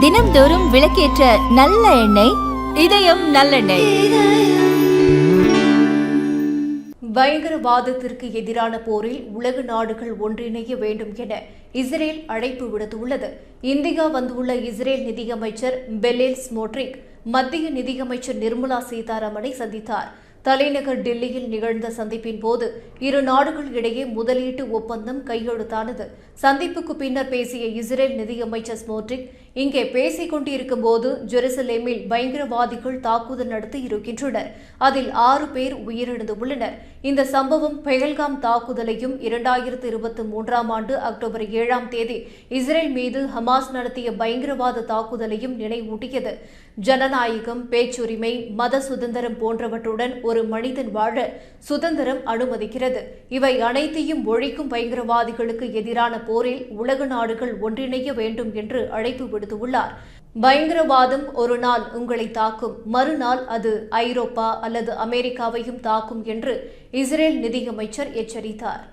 தினம்தோறும் விளக்கேற்ற நல்ல எண்ணெய் இதயம் நல்லெண்ணெய். பயங்கரவாதத்திற்கு எதிரான போரில் உலக நாடுகள் ஒன்றிணைய வேண்டும் என இஸ்ரேல் அழைப்பு விடுத்துள்ளது. இந்தியா வந்துள்ள இஸ்ரேல் நிதியமைச்சர் பெலேல் ஸ்மோட்ரிக் மத்திய நிதியமைச்சர் நிர்மலா சீதாராமனை சந்தித்தார். தலைநகர் டெல்லியில் நிகழ்ந்த சந்திப்பின் போது இரு நாடுகள் இடையே முதலீட்டு ஒப்பந்தம் கையெழுத்தானது. சந்திப்புக்கு பின்னர் பேசிய இஸ்ரேல் நிதியமைச்சர் ஸ்மோட்ரிக், இங்கே பேசிக் கொண்டிருக்கும் போது ஜெருசலேமில் பயங்கரவாதிகள் தாக்குதல் நடத்தி இருக்கின்றனர். அதில் 6 பேர் உயிரிழந்துள்ளனர். இந்த சம்பவம் பெஹல்காம் தாக்குதலையும் 2023ஆம் ஆண்டு அக்டோபர் 7ஆம் தேதி இஸ்ரேல் மீது ஹமாஸ் நடத்திய பயங்கரவாத தாக்குதலையும் நினைவூட்டியது. ஜனநாயகம், பேச்சுரிமை, மத சுதந்திரம் போன்றவற்றுடன் ஒரு மனிதன் வாழ சுதந்திரம் அனுமதிக்கிறது. இவை அனைத்தையும் ஒழிக்கும் பயங்கரவாதிகளுக்கு எதிரான போரில் உலக நாடுகள் ஒன்றிணைய வேண்டும் என்று அழைப்பு விடுத்துள்ளார். பயங்கரவாதம் ஒரு நாள் உங்களை தாக்கும், மறுநாள் அது ஐரோப்பா அல்லது அமெரிக்காவையும் தாக்கும் என்று இஸ்ரேல் நிதியமைச்சர் எச்சரித்தார்.